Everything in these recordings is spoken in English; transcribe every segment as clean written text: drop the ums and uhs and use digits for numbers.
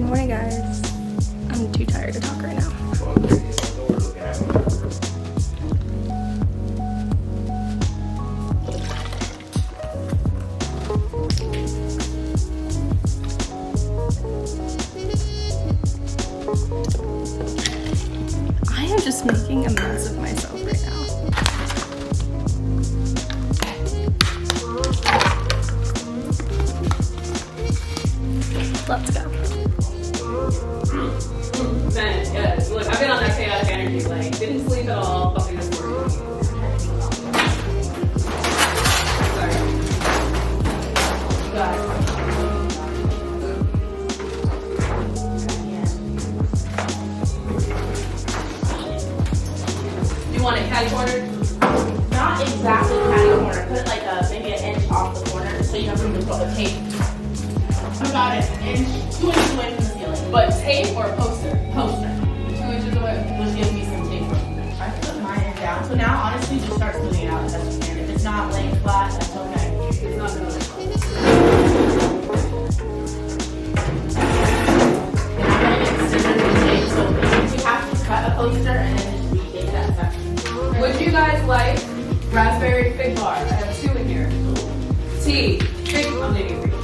morning, guys. I'm too tired to talk right now. I am just making a mess of myself right now. Let's go. Man, yes. Look, I've been on that chaotic energy, like, didn't sleep at all, fucking this morning. Sorry. Got it. You want it catty cornered? Not exactly catty corner. Put it like maybe an inch off the corner so you don't have to put the tape. About an inch, 2 inches away from the ceiling. But tape or poster? Poster. 2 inches away. Which gives me some tape. I put mine down. So now honestly just start smoothing it out as best you can. If it's not laying flat, that's okay. It's not gonna look So you have to cut a poster and then just retape that section. Would you guys like raspberry fig bar? I have 2 in here. Tea. Fig. I'm digging for you.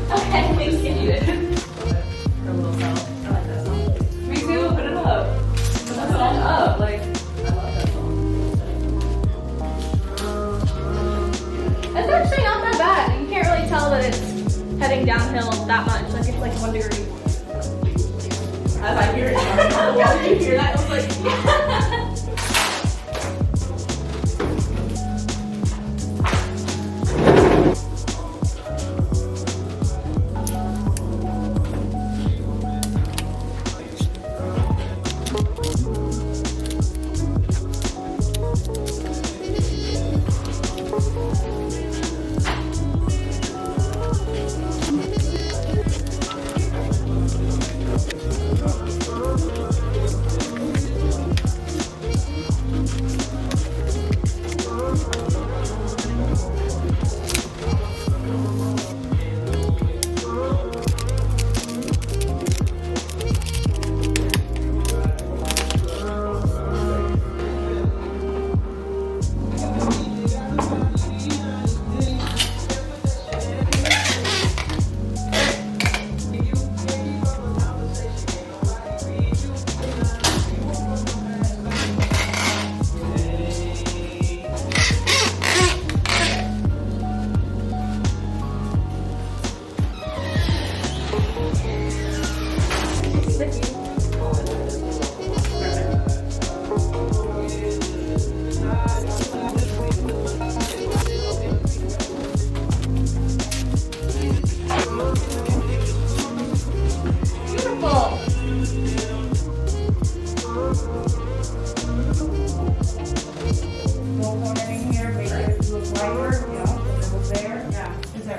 Okay, thanks. Can eat it. For a little salt. I like that song. Me too. Put it up. Put that song up. Like, I love that song. It's actually not that bad. You can't really tell that it's heading downhill that much. Like it's like 1 degree. As I hear it, did you hear that? It was like,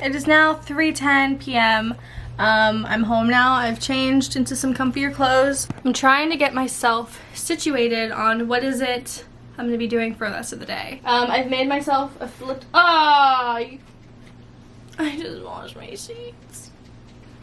It is now 3:10 p.m. I'm home now. I've changed into some comfier clothes. I'm trying to get myself situated on what is it I'm going to be doing for the rest of the day. I've made myself a I just washed my sheets.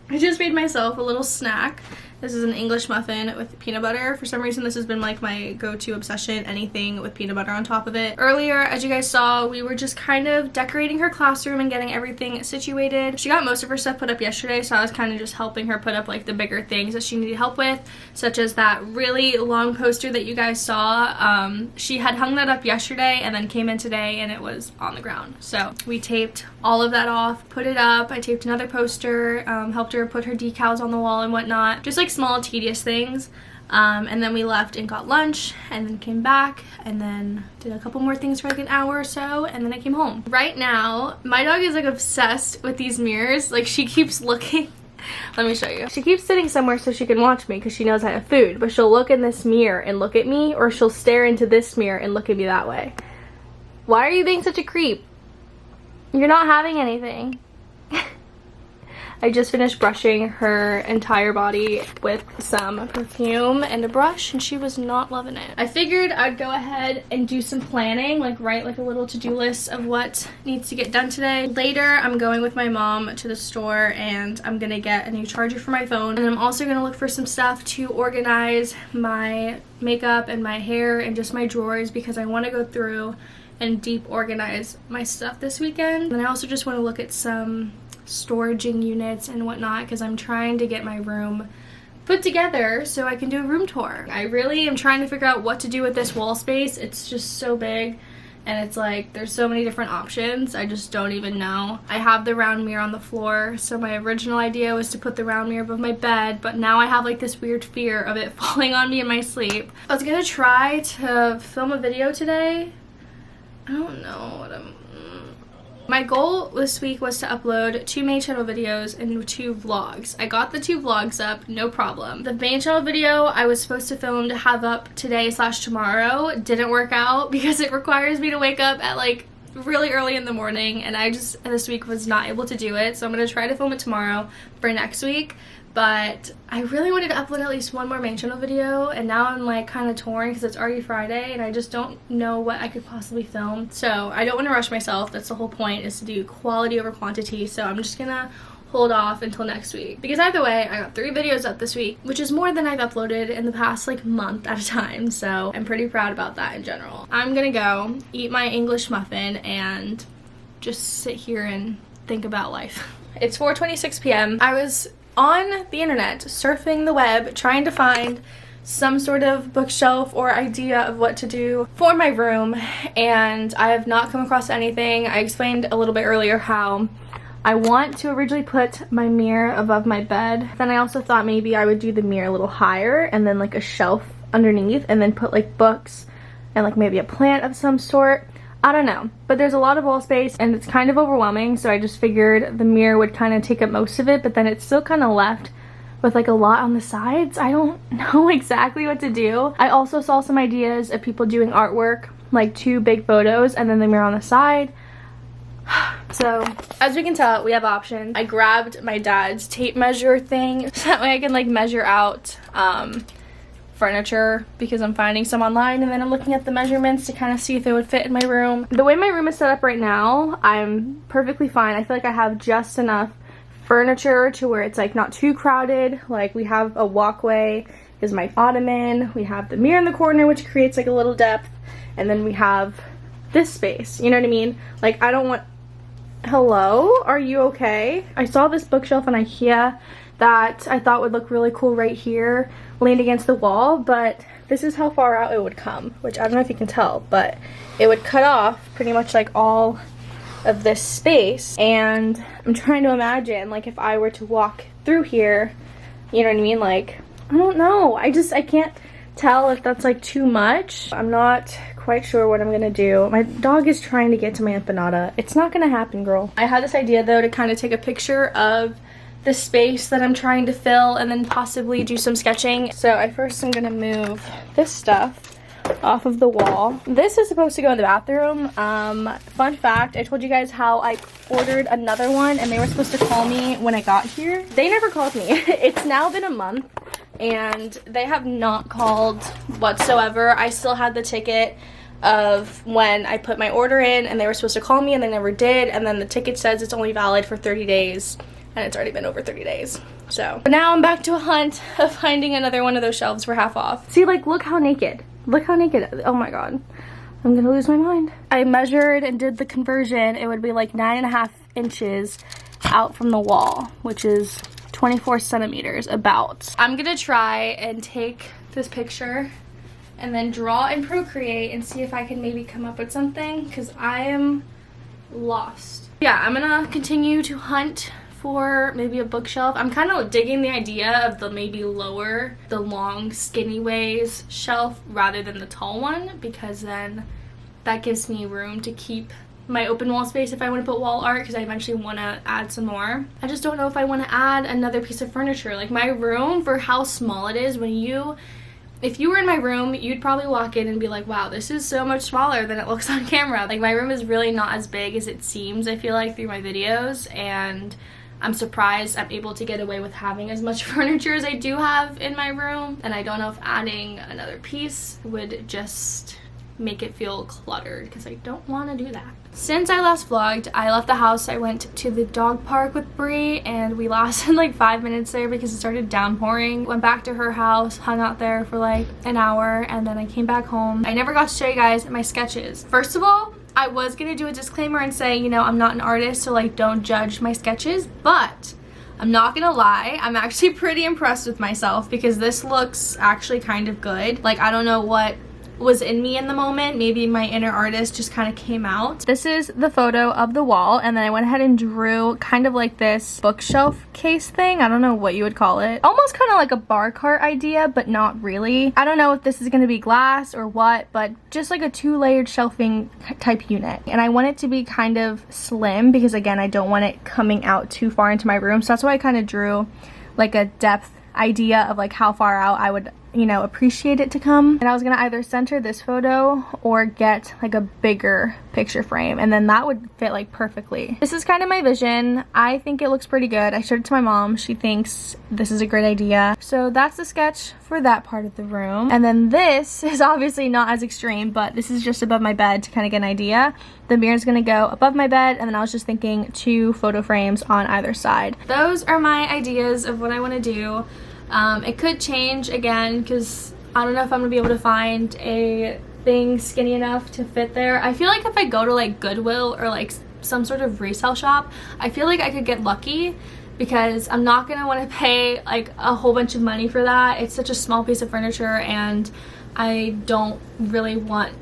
I just made myself a little snack. This is an English muffin with peanut butter. For some reason, this has been like my go-to obsession, anything with peanut butter on top of it. Earlier, as you guys saw, we were just kind of decorating her classroom and getting everything situated. She got most of her stuff put up yesterday, so I was kind of just helping her put up like the bigger things that she needed help with, such as that really long poster that you guys saw. She had hung that up yesterday and then came in today and it was on the ground. So we taped all of that off, put it up. I taped another poster, helped her put her decals on the wall and whatnot. Just like small tedious things. And then we left and got lunch and then came back and then did a couple more things for like an hour or so and then I came home. Right now, my dog is like obsessed with these mirrors. Like she keeps looking. Let me show you. She keeps sitting somewhere so she can watch me because she knows I have food, but she'll look in this mirror and look at me, or she'll stare into this mirror and look at me that way. Why are you being such a creep? You're not having anything. I just finished brushing her entire body with some perfume and a brush, and she was not loving it. I figured I'd go ahead and do some planning, like write like a little to-do list of what needs to get done today. Later, I'm going with my mom to the store and I'm gonna get a new charger for my phone. And I'm also gonna look for some stuff to organize my makeup and my hair and just my drawers, because I wanna go through and deep organize my stuff this weekend. And I also just wanna look at some storaging units and whatnot, because I'm trying to get my room put together so I can do a room tour. I really am trying to figure out what to do with this wall space. It's just so big and it's like there's so many different options. I just don't even know. I have the round mirror on the floor, so my original idea was to put the round mirror above my bed, but now I have like this weird fear of it falling on me in my sleep. I was gonna try to film a video today. I don't know what my goal this week was to upload 2 main channel videos and 2 vlogs. I got the 2 vlogs up, no problem. The main channel video I was supposed to film to have up today/tomorrow didn't work out because it requires me to wake up at like really early in the morning, and I just this week was not able to do it. So I'm gonna try to film it tomorrow for next week. But I really wanted to upload at least 1 more main channel video, and now I'm like kind of torn because it's already Friday and I just don't know what I could possibly film. So I don't want to rush myself. That's the whole point, is to do quality over quantity. So I'm just gonna hold off until next week, because either way I got 3 videos up this week, which is more than I've uploaded in the past like month at a time. So I'm pretty proud about that in general. I'm gonna go eat my English muffin and just sit here and think about life. It's 4:26 p.m. I was on the internet surfing the web trying to find some sort of bookshelf or idea of what to do for my room, and I have not come across anything. I explained a little bit earlier how I want to originally put my mirror above my bed. Then I also thought maybe I would do the mirror a little higher and then like a shelf underneath, and then put like books and like maybe a plant of some sort. I don't know, but there's a lot of wall space and it's kind of overwhelming, so I just figured the mirror would kind of take up most of it, but then it's still kind of left with like a lot on the sides. I don't know exactly what to do. I also saw some ideas of people doing artwork, like 2 big photos and then the mirror on the side. So as we can tell, we have options. I grabbed my dad's tape measure thing so that way I can like measure out furniture, because I'm finding some online, and then I'm looking at the measurements to kind of see if it would fit in my room. The way my room is set up right now, I'm perfectly fine. I feel like I have just enough furniture to where it's like not too crowded. Like we have a walkway, is my ottoman, we have the mirror in the corner which creates like a little depth, and then we have this space, you know what I mean? Like I don't want... Hello? Are you okay? I saw this bookshelf on IKEA that I thought would look really cool right here, leaned against the wall, but this is how far out it would come, which I don't know if you can tell, but it would cut off pretty much like all of this space. And I'm trying to imagine like if I were to walk through here, you know what I mean? Like, I don't know. I can't tell if that's like too much. I'm not quite sure what I'm gonna do. My dog is trying to get to my empanada. It's not gonna happen, girl. I had this idea though to kind of take a picture of the space that I'm trying to fill and then possibly do some sketching. So I first am gonna move this stuff off of the wall. This is supposed to go in the bathroom. Fun fact, I told you guys how I ordered another one and they were supposed to call me when I got here. They never called me. It's now been a month and they have not called whatsoever. I still had the ticket of when I put my order in and they were supposed to call me and they never did, and then the ticket says it's only valid for 30 days. And it's already been over 30 days. So now I'm back to a hunt of finding another one of those shelves for half off. See, like, look how naked. Look how naked. Oh my god. I'm gonna lose my mind. I measured and did the conversion. It would be like 9.5 inches out from the wall, which is 24 centimeters about. I'm gonna try and take this picture and then draw in Procreate and see if I can maybe come up with something, because I am lost. Yeah, I'm gonna continue to hunt for maybe a bookshelf. I'm kind of digging the idea of the maybe lower, the long skinny ways shelf rather than the tall one, because then that gives me room to keep my open wall space if I want to put wall art, because I eventually want to add some more. I just don't know if I want to add another piece of furniture. Like my room, for how small it is, if you were in my room, you'd probably walk in and be like, wow, this is so much smaller than it looks on camera. Like my room is really not as big as it seems, I feel like, through my videos, and I'm surprised I'm able to get away with having as much furniture as I do have in my room, and I don't know if adding another piece would just make it feel cluttered, because I don't want to do that. Since I last vlogged, I left the house. I went to the dog park with Brie, and we lasted like 5 minutes there because it started downpouring. Went back to her house, hung out there for like an hour, and then I came back home. I never got to show you guys my sketches. First of all, I was gonna do a disclaimer and say, you know, I'm not an artist, so like don't judge my sketches, but I'm not gonna lie, I'm actually pretty impressed with myself because this looks actually kind of good. Like, I don't know what was in me in the moment. Maybe my inner artist just kind of came out. This is the photo of the wall, and then I went ahead and drew kind of like this bookshelf case thing. I don't know what you would call it. Almost kind of like a bar cart idea, but not really. I don't know if this is going to be glass or what, but just like a 2-layered shelving type unit. And I want it to be kind of slim because, again, I don't want it coming out too far into my room. So that's why I kind of drew like a depth idea of like how far out I would, you know, appreciate it to come. And I was gonna either center this photo or get like a bigger picture frame, and then that would fit like perfectly. This is kind of my vision. I think it looks pretty good. I showed it to my mom. She thinks this is a great idea. So that's the sketch for that part of the room. And then this is obviously not as extreme, but this is just above my bed to kind of get an idea. The mirror is gonna go above my bed, and then I was just thinking 2 photo frames on either side. Those are my ideas of what I want to do. It could change again because I don't know if I'm gonna be able to find a thing skinny enough to fit there. I feel like if I go to like Goodwill or like some sort of resale shop, I feel like I could get lucky because I'm not gonna want to pay like a whole bunch of money for that. It's such a small piece of furniture, and I don't really want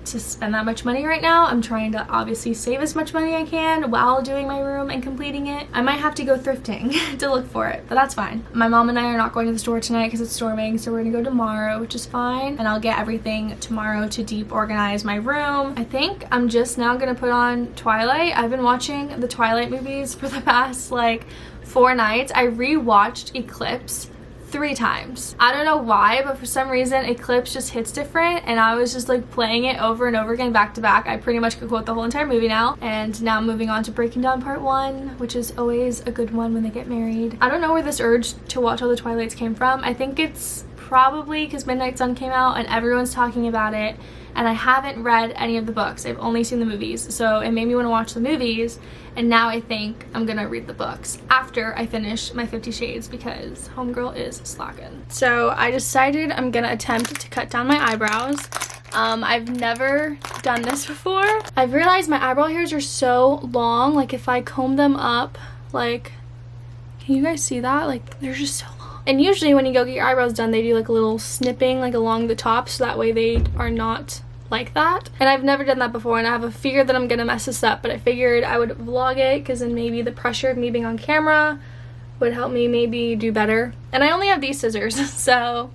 to spend that much money right now. I'm trying to obviously save as much money I can while doing my room and completing it. I might have to go thrifting to look for it, but that's fine. My mom and I are not going to the store tonight because it's storming, so we're gonna go tomorrow, which is fine, and I'll get everything tomorrow to deep organize my room. I think I'm just now gonna put on Twilight. I've been watching the Twilight movies for the past like 4 nights. I rewatched Eclipse 3 times. I don't know why, but for some reason Eclipse just hits different, and I was just like playing it over and over again back to back. I pretty much could quote the whole entire movie now. And now I'm moving on to breaking down part 1, which is always a good one when they get married. I don't know where this urge to watch all the Twilights came from. I think it's probably because Midnight Sun came out and everyone's talking about it, and I haven't read any of the books. I've only seen the movies, so it made me want to watch the movies, and now I think I'm gonna read the books after I finish my 50 Shades because homegirl is slacking. So I decided I'm gonna attempt to cut down my eyebrows. I've never done this before. I've realized my eyebrow hairs are so long, like if I comb them up, like, can you guys see that? Like, they're just so long. And usually when you go get your eyebrows done, they do like a little snipping like along the top, so that way they are not like that. And I've never done that before, and I have a fear that I'm gonna mess this up, but I figured I would vlog it because then maybe the pressure of me being on camera would help me maybe do better. And I only have these scissors, so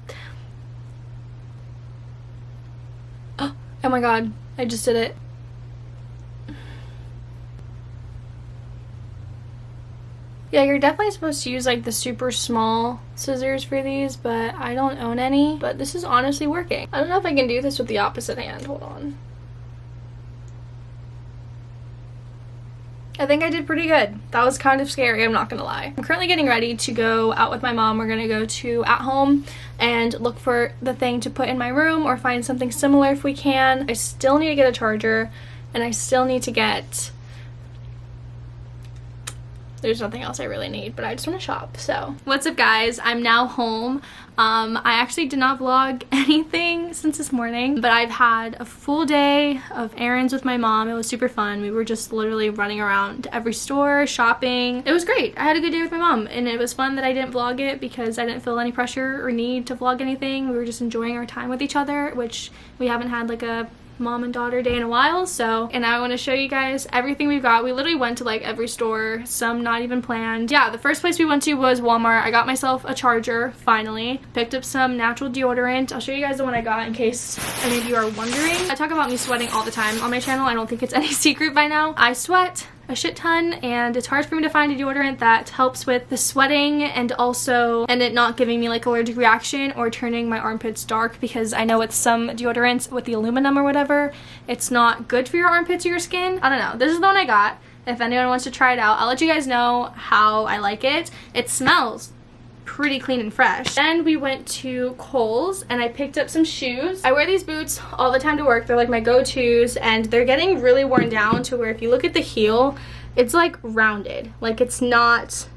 oh my god, I just did it. Yeah, you're definitely supposed to use like the super small scissors for these, but I don't own any. But this is honestly working. I don't know if I can do this with the opposite hand. Hold on. I think I did pretty good. That was kind of scary, I'm not gonna lie. I'm currently getting ready to go out with my mom. We're gonna go to At Home and look for the thing to put in my room or find something similar if we can. I still need to get a charger, and I still need to get... There's nothing else I really need, but I just want to shop, so. What's up, guys? I'm now home. I actually did not vlog anything since this morning, but I've had a full day of errands with my mom. It was super fun. We were just literally running around to every store, shopping. It was great. I had a good day with my mom, and it was fun that I didn't vlog it because I didn't feel any pressure or need to vlog anything. We were just enjoying our time with each other, which we haven't had like a mom and daughter day in a while. So, and I want to show you guys everything we've got. We literally went to like every store, some not even planned. Yeah, the first place we went to was Walmart. I got myself a charger finally, picked up some natural deodorant. I'll show you guys the one I got in case any of you are wondering. I talk about me sweating all the time on my channel. I don't think it's any secret by now. I sweat a shit ton, and it's hard for me to find a deodorant that helps with the sweating and also it not giving me like allergic reaction or turning my armpits dark, because I know with some deodorants with the aluminum or whatever, it's not good for your armpits or your skin. I don't know. This is the one I got. if anyone wants to try it out. I'll let you guys know how I like it. It smells pretty clean and fresh. Then we went to Kohl's and I picked up some shoes. I wear these boots all the time to work. They're like my go-tos, and they're getting really worn down to where if you look at the heel, it's like rounded. Like it's not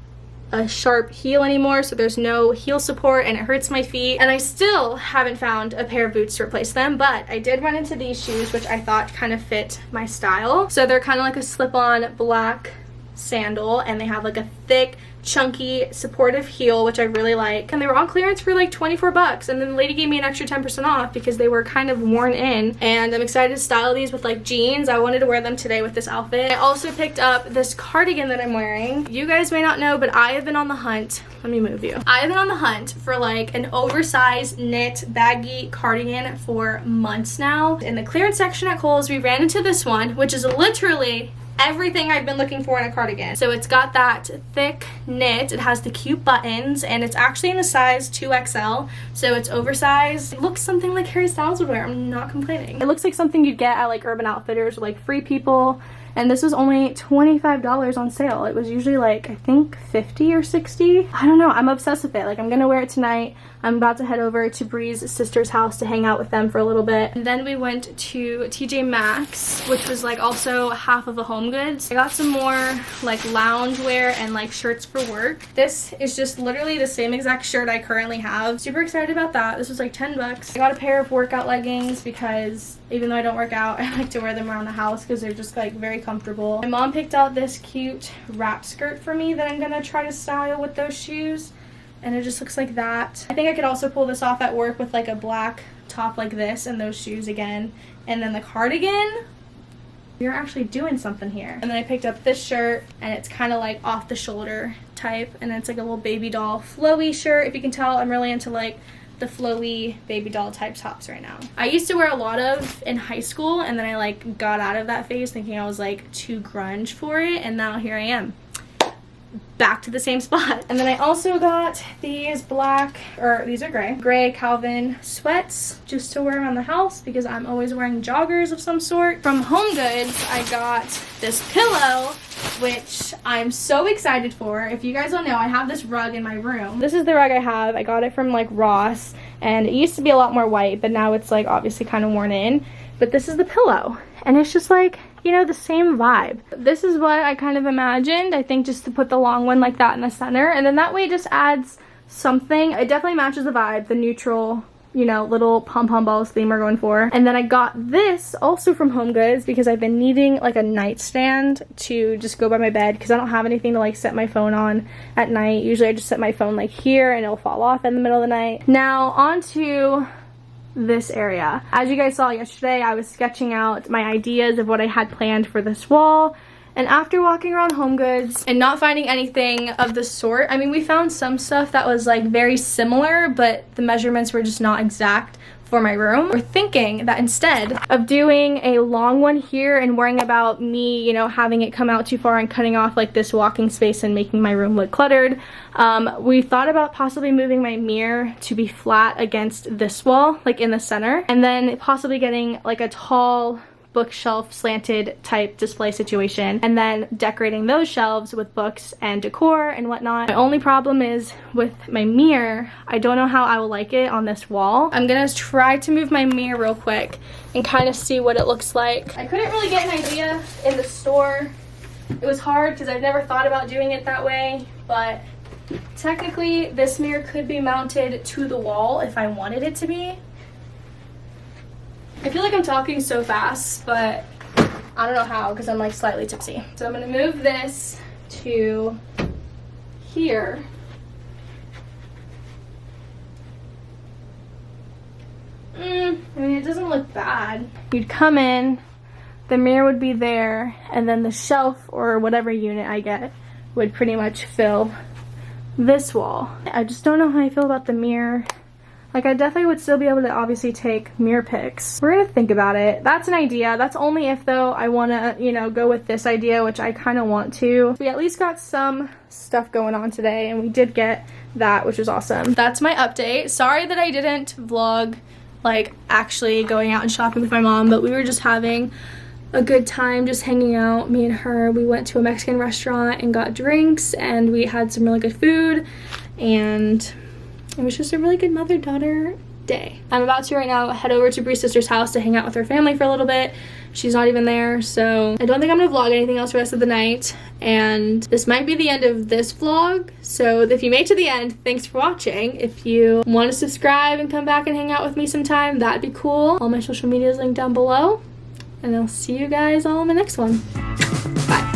a sharp heel anymore, so there's no heel support and it hurts my feet. And I still haven't found a pair of boots to replace them, but I did run into these shoes, which I thought kind of fit my style. So they're kind of like a slip-on black sandal, and they have like a thick, chunky, supportive heel, which I really like. And they were on clearance for like 24 bucks, and then the lady gave me an extra 10% off because they were kind of worn in. And I'm excited to style these with like jeans. I wanted to wear them today with this outfit. I also picked up this cardigan that I'm wearing. You guys may not know, but I have been on the hunt. Let me move you. I have been on the hunt for like an oversized knit baggy cardigan for months now. In the clearance section at Kohl's, we ran into this one, which is literally everything I've been looking for in a cardigan. So it's got that thick knit, it has the cute buttons, and it's actually in a size 2XL, so it's oversized. It looks something like Harry Styles would wear. I'm not complaining. It looks like something you'd get at like Urban Outfitters or like Free People, and this was only $25 on sale. It was usually like, I think 50 or 60. I don't know, I'm obsessed with it. Like I'm gonna wear it tonight. I'm about to head over to Bree's sister's house to hang out with them for a little bit. And then we went to TJ Maxx, which was like also half of a Home Goods. I got some more like loungewear and like shirts for work. This is just literally the same exact shirt I currently have. Super excited about that. This was like 10 bucks. I got a pair of workout leggings because even though I don't work out, I like to wear them around the house because they're just like very comfortable. My mom picked out this cute wrap skirt for me that I'm gonna try to style with those shoes. And it just looks like that. I think I could also pull this off at work with like a black top like this and those shoes again. And then the cardigan, you're actually doing something here. And then I picked up this shirt, and it's kind of like off the shoulder type, and it's like a little baby doll flowy shirt. If you can tell, I'm really into like the flowy baby doll type tops right now. I used to wear a lot of in high school, and then I like got out of that phase thinking I was like too grunge for it, and now here I am, back to the same spot. And then I also got these black, or these are gray Calvin sweats just to wear around the house because I'm always wearing joggers of some sort. From Home Goods, I got this pillow, which I'm so excited for. If you guys don't know, I have this rug in my room. This is the rug I have. I got it from like Ross, and it used to be a lot more white, but now it's like obviously kind of worn in. But this is the pillow, and it's just like, you know, the same vibe. This is what I kind of imagined, I think, just to put the long one like that in the center, and then that way it just adds something. It definitely matches the vibe, the neutral, you know, little pom-pom balls theme we're going for. And then I got this also from Home Goods because I've been needing like a nightstand to just go by my bed because I don't have anything to like set my phone on at night. Usually I just set my phone like here and it'll fall off in the middle of the night. Now on to this area. As you guys saw yesterday, I was sketching out my ideas of what I had planned for this wall, and after walking around Home Goods and not finding anything of the sort, I mean, we found some stuff that was like very similar, but the measurements were just not exact for my room. We're thinking that instead of doing a long one here and worrying about me, you know, having it come out too far and cutting off like this walking space and making my room look cluttered, we thought about possibly moving my mirror to be flat against this wall, like in the center, and then possibly getting like a tall bookshelf slanted type display situation, and then decorating those shelves with books and decor and whatnot. My only problem is with my mirror, I don't know how I will like it on this wall. I'm gonna try to move my mirror real quick and kind of see what it looks like. I couldn't really get an idea in the store. It was hard because I've never thought about doing it that way, but technically this mirror could be mounted to the wall if I wanted it to be. I feel like I'm talking so fast, but I don't know how because I'm like slightly tipsy. So I'm gonna move this to here. I mean, it doesn't look bad. You'd come in, the mirror would be there, and then the shelf or whatever unit I get would pretty much fill this wall. I just don't know how I feel about the mirror. Like, I definitely would still be able to obviously take mirror pics. We're gonna think about it. That's an idea. That's only if, though, I wanna, you know, go with this idea, which I kind of want to. We at least got some stuff going on today, and we did get that, which was awesome. That's my update. Sorry that I didn't vlog, like, actually going out and shopping with my mom, but we were just having a good time just hanging out. Me and her, we went to a Mexican restaurant and got drinks, and we had some really good food, and it was just a really good mother-daughter day. I'm about to right now head over to Bree's sister's house to hang out with her family for a little bit. She's not even there, so I don't think I'm gonna vlog anything else the rest of the night, and this might be the end of this vlog. So if you made it to the end, thanks for watching. If you want to subscribe and come back and hang out with me sometime, that'd be cool. All my social media is linked down below, and I'll see you guys all in the next one. Bye.